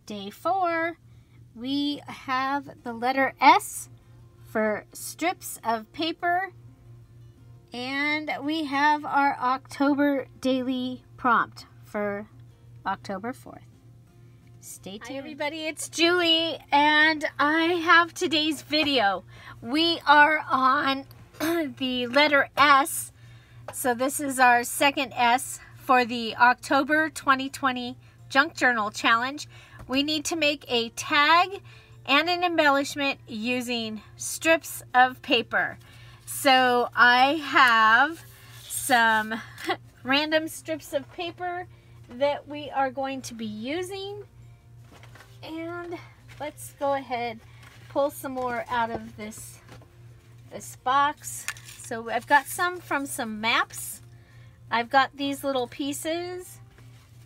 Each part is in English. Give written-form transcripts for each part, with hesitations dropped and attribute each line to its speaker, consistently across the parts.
Speaker 1: Day 4, we have the letter S for strips of paper, and we have our October daily prompt for October 4th. Stay tuned. Hi everybody, it's Julie, and I have today's video. We are on the letter S, so this is our second S for the October 2020 Junk Journal Challenge. We need to make a tag and an embellishment using strips of paper. So I have some random strips of paper that we are going to be using, and let's go ahead, pull some more out of this box. So I've got some from some maps. I've got these little pieces.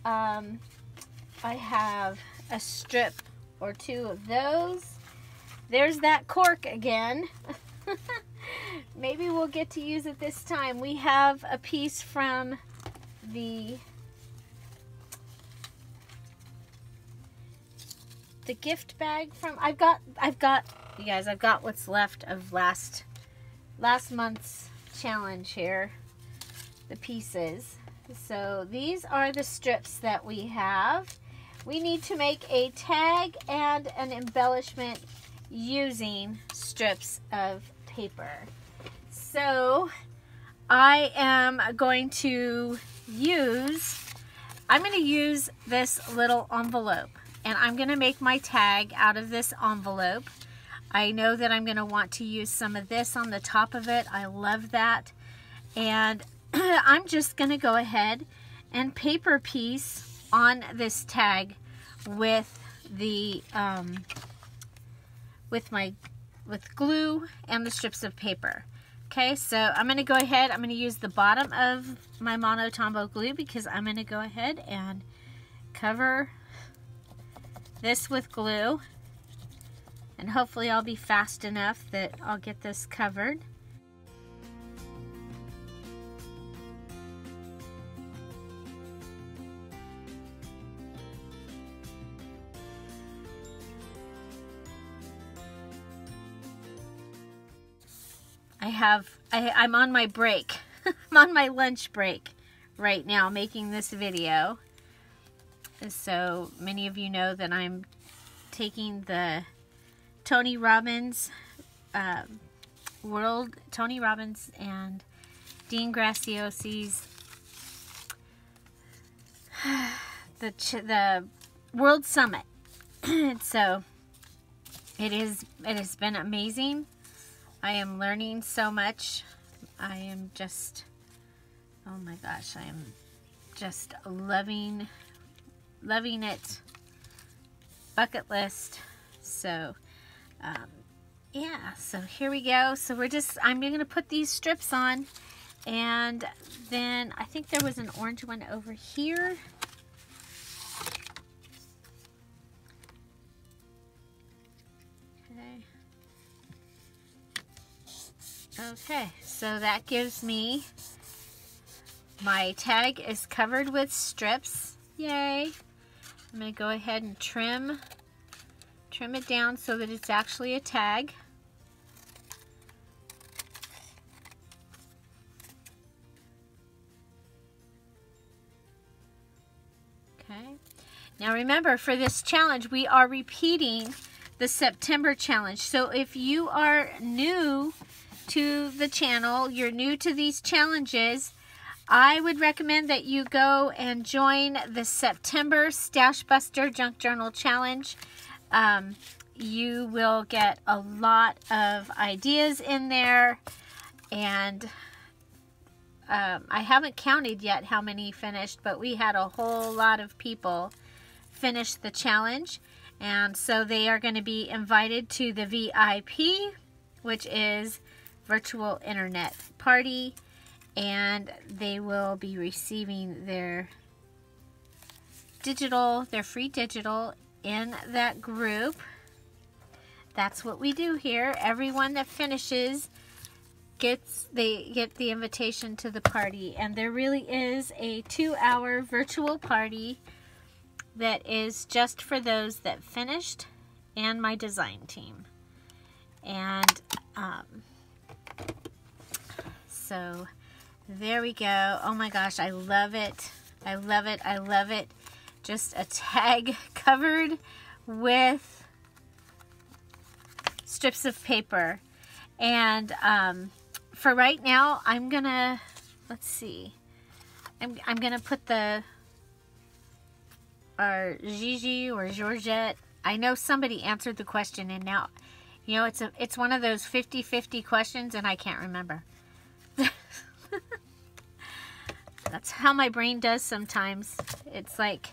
Speaker 1: I have a strip or two of those. There's that cork again. Maybe we'll get to use it this time. We have a piece from the gift bag from I've got you guys, I've got what's left of last month's challenge here, the pieces. So these are the strips that we have. We need to make a tag and an embellishment using strips of paper. So I am going to use this little envelope, and I'm going to make my tag out of this envelope. I know that I'm going to want to use some of this on the top of it. I love that. And I'm just going to go ahead and paper piece on this tag with the with glue and the strips of paper. Okay, so I'm going to go ahead, I'm going to use the bottom of my Mono Tombow glue because I'm going to go ahead and cover this with glue, and hopefully I'll be fast enough that I'll get this covered. I'm on my break. I'm on my lunch break right now making this video. So many of you know that I'm taking the Tony Robbins and Dean Graciosi's the World Summit. So it has been amazing. I am learning so much. I am just, oh my gosh, I am just loving it. Bucket list. So yeah, so here we go. So I'm going to put these strips on, and then I think there was an orange one over here. Okay, so that gives me, my tag is covered with strips. Yay! I'm going to go ahead and trim it down so that it's actually a tag. Okay. Now remember, for this challenge, we are repeating the September challenge. So if you are new to the channel, you're new to these challenges, I would recommend that you go and join the September Stash Buster Junk Journal Challenge. You will get a lot of ideas in there, and I haven't counted yet how many finished, but we had a whole lot of people finish the challenge, and so they are going to be invited to the VIP, which is Virtual Internet Party, and they will be receiving their free digital in that group. That's what we do here. Everyone that finishes get the invitation to the party, and there really is a 2-hour virtual party that is just for those that finished and my design team. And so there we go. Oh my gosh, I love it. I love it. I love it. Just a tag covered with strips of paper. And for right now, I'm gonna, let's see. I'm gonna put our Gigi or Georgette. I know somebody answered the question, and now, you know, it's one of those 50-50 questions, and I can't remember. That's how my brain does sometimes. It's like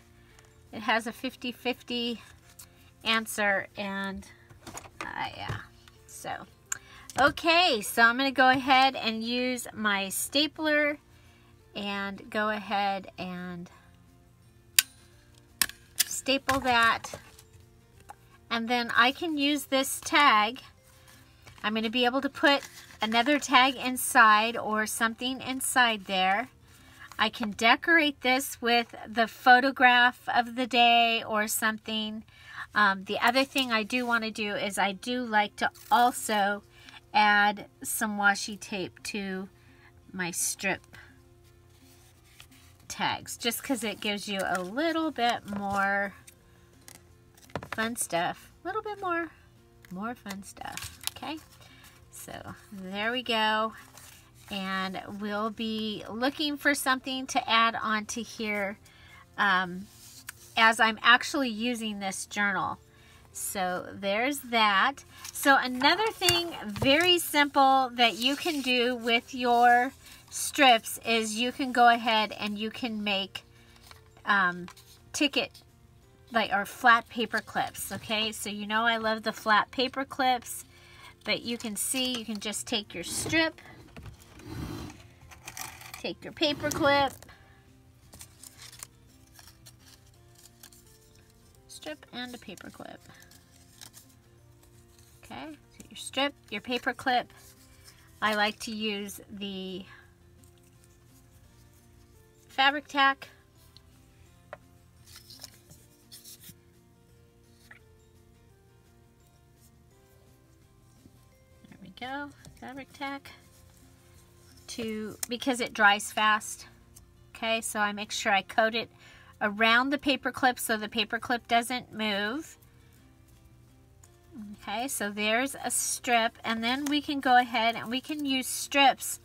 Speaker 1: it has a 50-50 answer, and yeah. So, okay, so I'm going to go ahead and use my stapler and go ahead and staple that. And then I can use this tag. I'm going to be able to put another tag inside or something inside there. I can decorate this with the photograph of the day or something. The other thing I do want to do is I do like to also add some washi tape to my strip tags, just because it gives you a little bit more fun stuff. A little bit more fun stuff. Okay, so there we go. And we'll be looking for something to add onto here as I'm actually using this journal. So there's that. So another thing very simple that you can do with your strips is you can go ahead and you can make ticket or flat paper clips. Okay, so you know I love the flat paper clips, but you can see you can just take your strip, take your paper clip, strip, and a paper clip. Okay, so your strip, your paper clip. I like to use the fabric tack. There we go, fabric tack. Because it dries fast. Okay, so I make sure I coat it around the paper clip so the paper clip doesn't move. Okay, so there's a strip, and then we can go ahead and we can use strips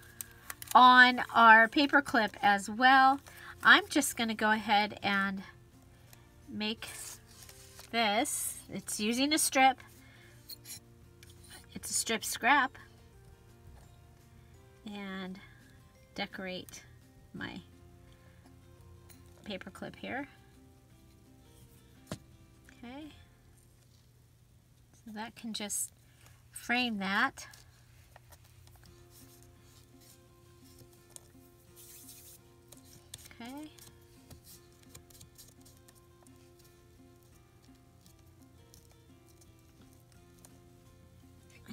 Speaker 1: on our paper clip as well. I'm just going to go ahead and make this. It's using a strip. It's a strip scrap. And decorate my paper clip here. Okay, so that can just frame that. Okay,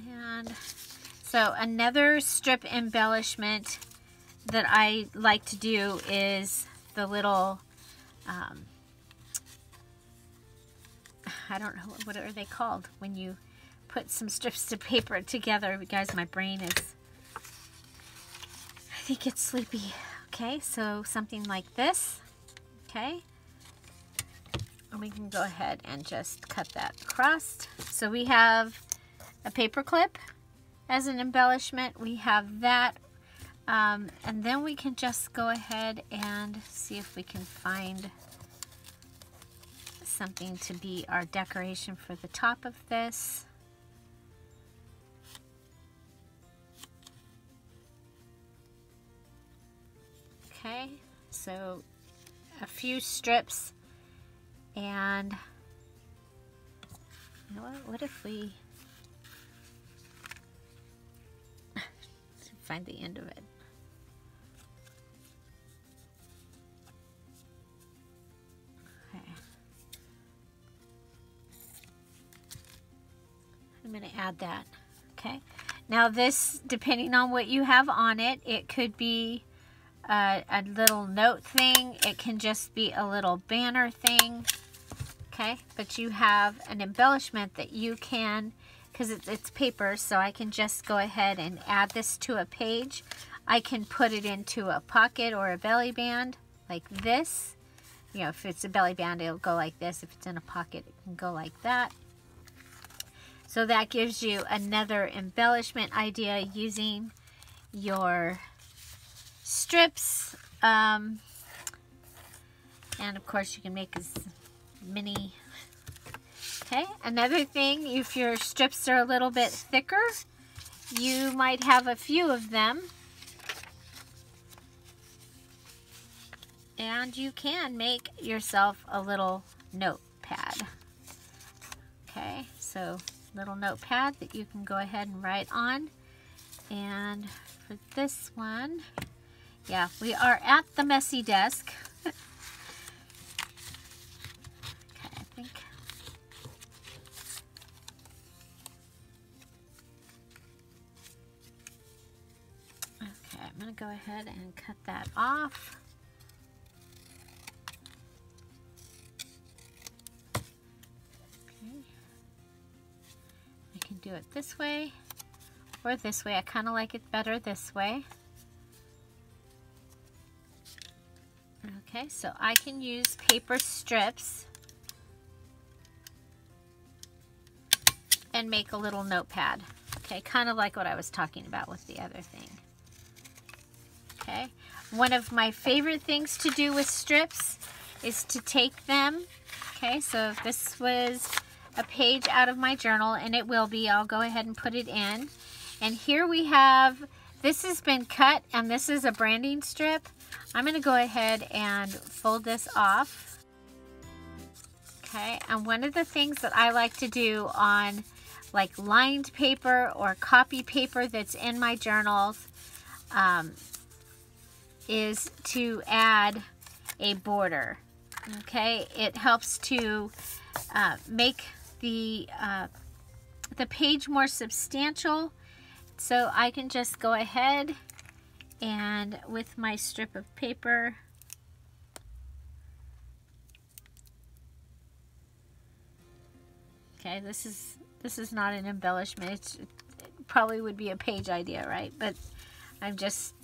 Speaker 1: and so another strip embellishment that I like to do is the little, I don't know, what are they called? When you put some strips of paper together. Guys, my brain is, I think it's sleepy. Okay, so something like this. Okay. And we can go ahead and just cut that across. So we have a paper clip as an embellishment. We have that, and then we can just go ahead and see if we can find something to be our decoration for the top of this. Okay, so a few strips, and you know what if we find the end of it. Okay. I'm going to add that. Okay. Now this, depending on what you have on it, it could be a little note thing. It can just be a little banner thing. Okay, but you have an embellishment that you can, because it's paper, so I can just go ahead and add this to a page. I can put it into a pocket or a belly band like this. You know, if it's a belly band, it'll go like this. If it's in a pocket, it can go like that. So that gives you another embellishment idea using your strips. And of course, you can make as many. Okay, another thing, if your strips are a little bit thicker, you might have a few of them. And you can make yourself a little notepad. Okay, so little notepad that you can go ahead and write on. And for this one, yeah, we are at the messy desk. Okay, I think. Okay, I'm going to go ahead and cut that off. I can do it this way or this way. I kind of like it better this way. Okay, so I can use paper strips and make a little notepad. Okay, kind of like what I was talking about with the other thing. Okay, one of my favorite things to do with strips is to take them. Okay, so if this was a page out of my journal, and it will be, I'll go ahead and put it in. And here we have, this has been cut, and this is a branding strip. I'm going to go ahead and fold this off. Okay, and one of the things that I like to do on like lined paper or copy paper that's in my journals is to add a border. Okay, it helps to make the page more substantial. So I can just go ahead and with my strip of paper, okay, this is not an embellishment. It probably would be a page idea, right? But I'm just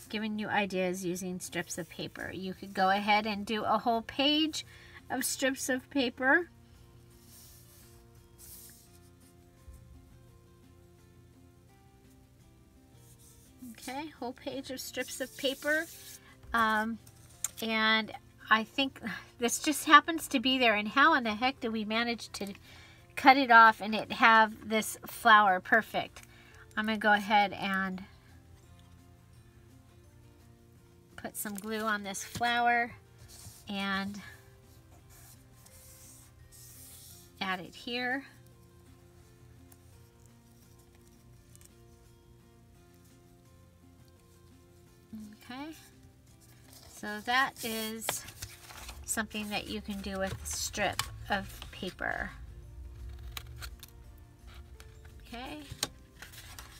Speaker 1: giving you ideas using strips of paper. You could go ahead and do a whole page of strips of paper. Okay, whole page of strips of paper. And I think this just happens to be there. And how in the heck do we manage to cut it off and it have this flower perfect? I'm going to go ahead and put some glue on this flower and add it here. Okay, so that is something that you can do with a strip of paper. Okay,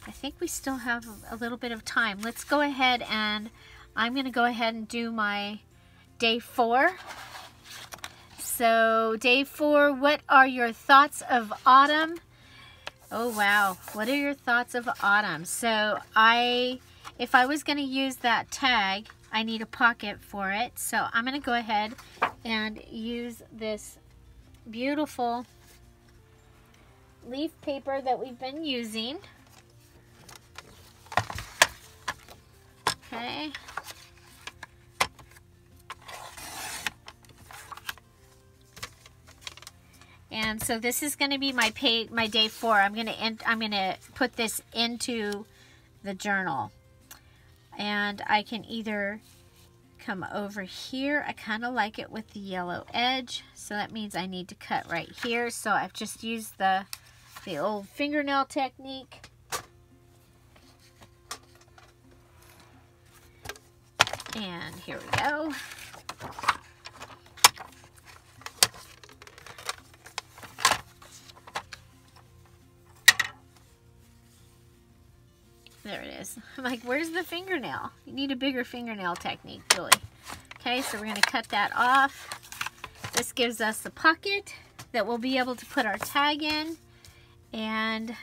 Speaker 1: I think we still have a little bit of time. Let's go ahead and I'm going to go ahead and do my day 4. So day 4, what are your thoughts of autumn? Oh wow, what are your thoughts of autumn? So if I was going to use that tag, I need a pocket for it. So I'm going to go ahead and use this beautiful leaf paper that we've been using. Okay. And so this is going to be my day 4. I'm going to put this into the journal. And I can either come over here. I kind of like it with the yellow edge. So that means I need to cut right here. So I've just used the old fingernail technique. And here we go. There it is. I'm like, where's the fingernail? You need a bigger fingernail technique, Julie. Okay, so we're going to cut that off. This gives us a pocket that we'll be able to put our tag in. And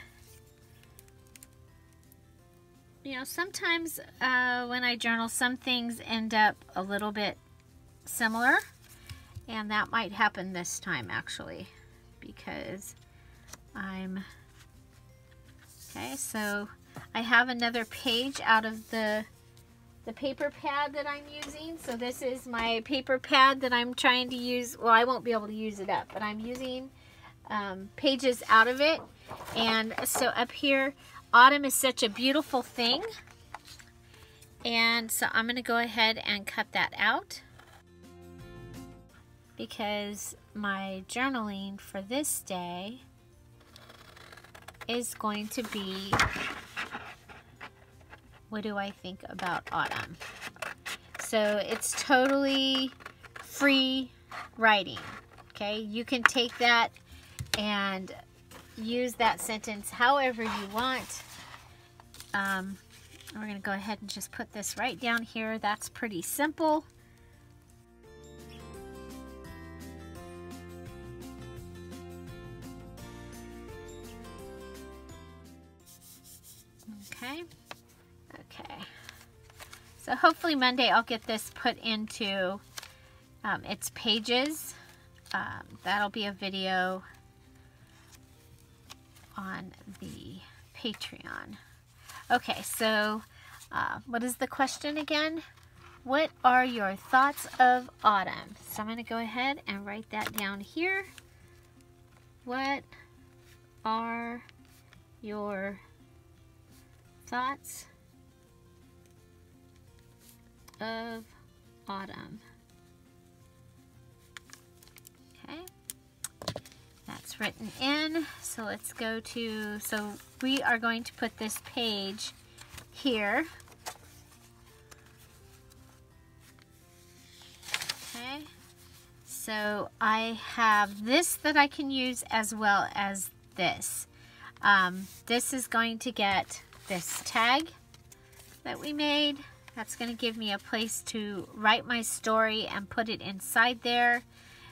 Speaker 1: sometimes when I journal, some things end up a little bit similar, and that might happen this time actually, because okay, so I have another page out of the paper pad that I'm using. So this is my paper pad that I'm trying to use. Well, I won't be able to use it up, but I'm using pages out of it. And so up here, autumn is such a beautiful thing, and so I'm going to go ahead and cut that out, because my journaling for this day is going to be, what do I think about autumn? So it's totally free writing, okay? You can take that and use that sentence however you want. We're going to go ahead and just put this right down here. That's pretty simple. Okay. So hopefully Monday I'll get this put into its pages. That'll be a video on the Patreon. Okay, so what is the question again? What are your thoughts of autumn? So I'm going to go ahead and write that down here. What are your thoughts of autumn? Okay. That's written in. So let's go to, so we are going to put this page here. Okay. So I have this that I can use as well as this. This is going to get this tag that we made. That's going to give me a place to write my story and put it inside there.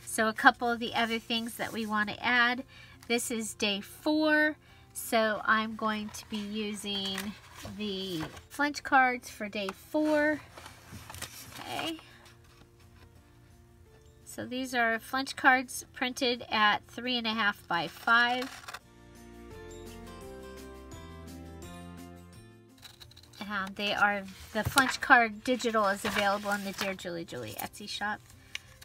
Speaker 1: So a couple of the other things that we want to add. This is day 4, so I'm going to be using the Flinch cards for day 4. Okay. So these are Flinch cards printed at 3.5 by 5. They are, the Flinch card digital is available in the Dear Julie Julie Etsy shop.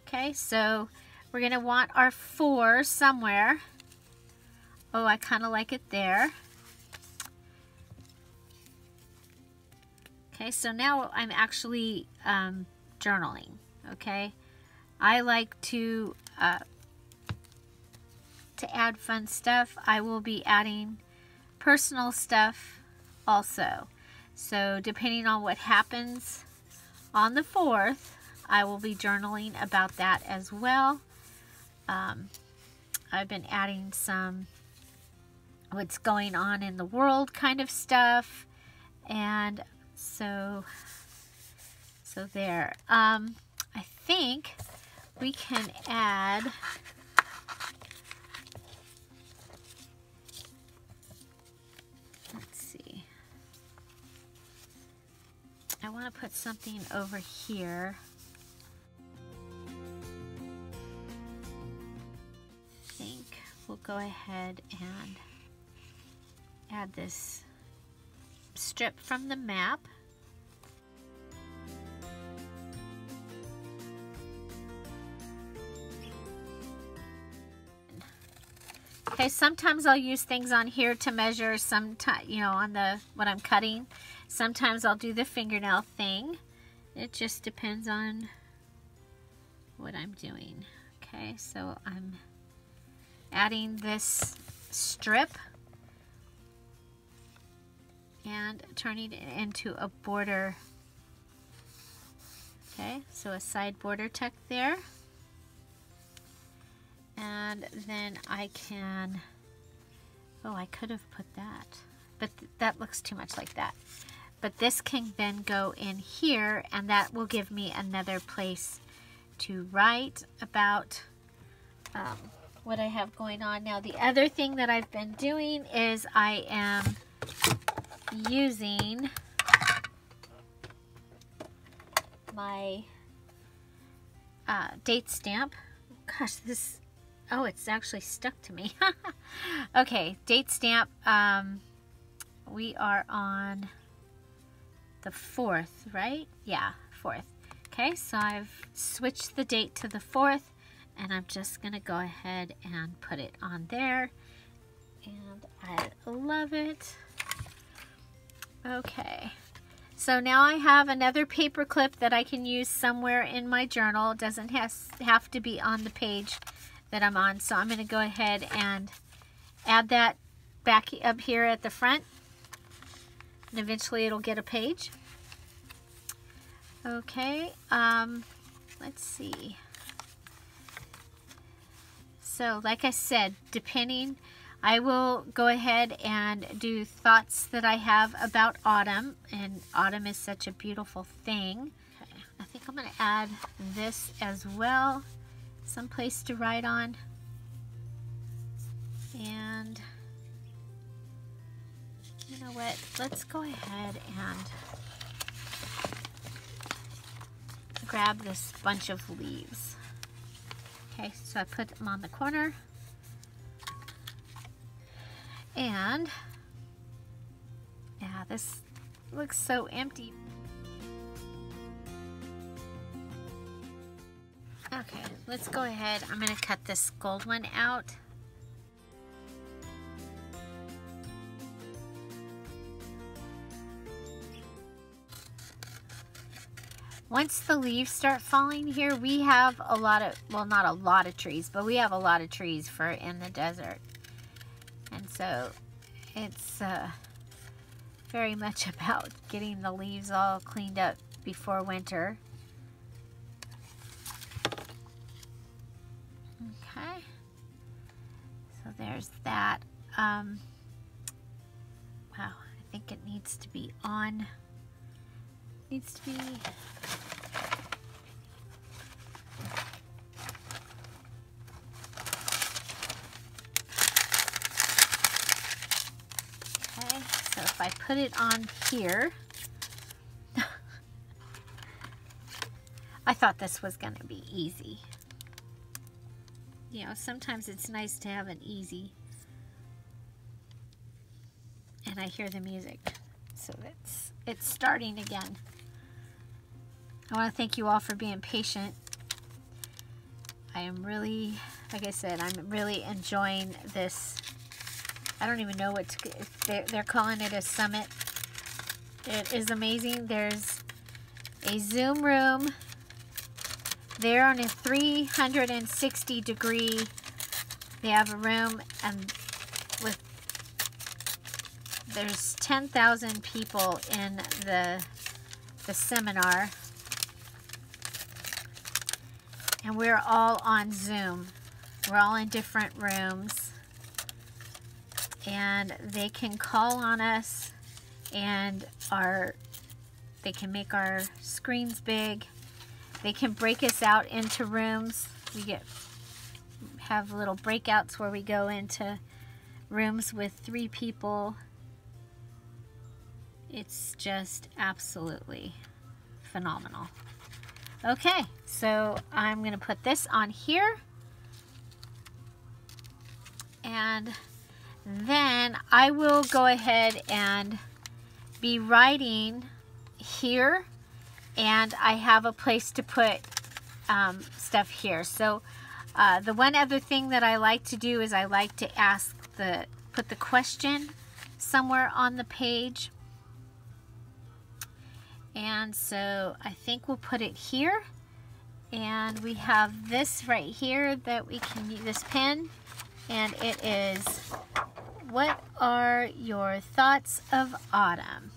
Speaker 1: Okay, so we're going to want our 4 somewhere. Oh, I kind of like it there. Okay, so now I'm actually journaling. Okay, I like to add fun stuff. I will be adding personal stuff also. So depending on what happens on the 4th, I will be journaling about that as well. I've been adding some what's going on in the world kind of stuff, and so there. I think we can add I want to put something over here. I think we'll go ahead and add this strip from the map. Okay, sometimes I'll use things on here to measure, sometimes, on the what I'm cutting. Sometimes I'll do the fingernail thing. It just depends on what I'm doing. Okay, so I'm adding this strip and turning it into a border. Okay, so a side border tuck there. And then I can, oh, I could have put that, but that looks too much like that. But this can then go in here, and that will give me another place to write about what I have going on now. The other thing that I've been doing is I am using my date stamp. Gosh, this, oh, it's actually stuck to me. Okay, date stamp. We are on the 4th, right? Yeah, 4th. Okay, so I've switched the date to the 4th, and I'm just gonna go ahead and put it on there, and I love it. Okay, so now I have another paper clip that I can use somewhere in my journal. It doesn't have to be on the page that I'm on, so I'm gonna go ahead and add that back up here at the front, and eventually it'll get a page. Okay, let's see. So like I said, depending, I will go ahead and do thoughts that I have about autumn, and autumn is such a beautiful thing. Okay, I think I'm going to add this as well, some place to write on. And you know what, let's go ahead and grab this bunch of leaves. Okay, so I put them on the corner, and yeah, this looks so empty. Okay, let's go ahead. I'm going to cut this gold one out. Once the leaves start falling here, we have a lot of, well, not a lot of trees, but we have a lot of trees for in the desert. And so it's very much about getting the leaves all cleaned up before winter. Okay. So there's that. Wow, I think it needs to be on. Needs to be. Okay, so if I put it on here, I thought this was going to be easy. You know, sometimes it's nice to have an easy. And I hear the music, so it's starting again. I want to thank you all for being patient. I am really, like I said, I'm really enjoying this. I don't even know what to, they're calling it a summit. It is amazing. There's a Zoom room. They're on a 360-degree. They have a room, and with there's 10,000 people in the seminar. And we're all on Zoom. We're all in different rooms. And they can call on us, and they can make our screens big. They can break us out into rooms. We have little breakouts where we go into rooms with 3 people. It's just absolutely phenomenal. Okay, so I'm going to put this on here, and then I will go ahead and be writing here, and I have a place to put stuff here. So the one other thing that I like to do is I like to put the question somewhere on the page. And so I think we'll put it here, and we have this right here that we can use, this pen, and it is, what are your thoughts of autumn?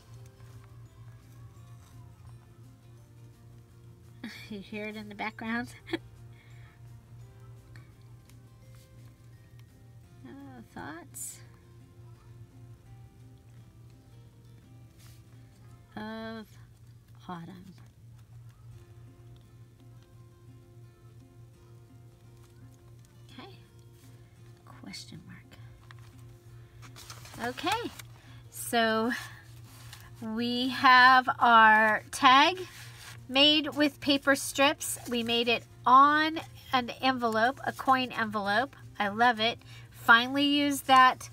Speaker 1: You hear it in the background? Thoughts of autumn. Okay. question mark. Okay, so we have our tag made with paper strips. We made it on an envelope, a coin envelope. I love it. Finally used that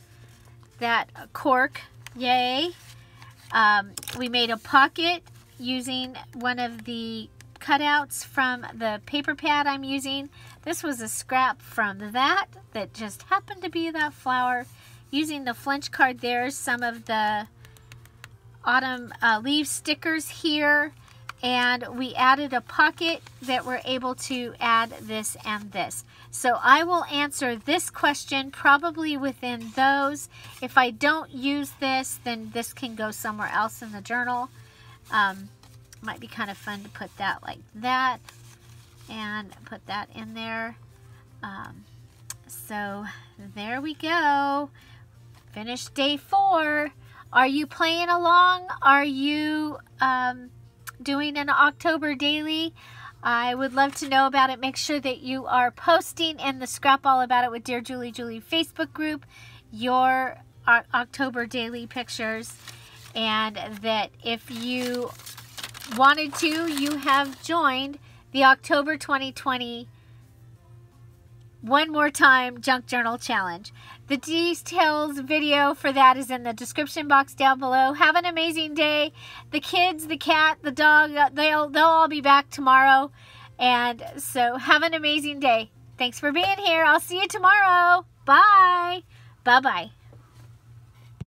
Speaker 1: cork. Yay. We made a pocket using one of the cutouts from the paper pad I'm using. This was a scrap from that just happened to be that flower. Using the Flinch card, there's some of the autumn leaf stickers here, and we added a pocket that we're able to add this and this. So I will answer this question probably within those. If I don't use this, then this can go somewhere else in the journal. Might be kind of fun to put that like that and put that in there. So there we go. Finished day 4. Are you playing along? Are you doing an October daily? I would love to know about it. Make sure that you are posting in the Scrap All About It with Dear Julie Facebook group your October daily pictures, and that if you wanted to, you have joined the October 2020 One More Time Junk Journal Challenge. The details video for that is in the description box down below. Have an amazing day. The kids, the cat, the dog, they'll all be back tomorrow. And so have an amazing day. Thanks for being here. I'll see you tomorrow. Bye. Bye-bye.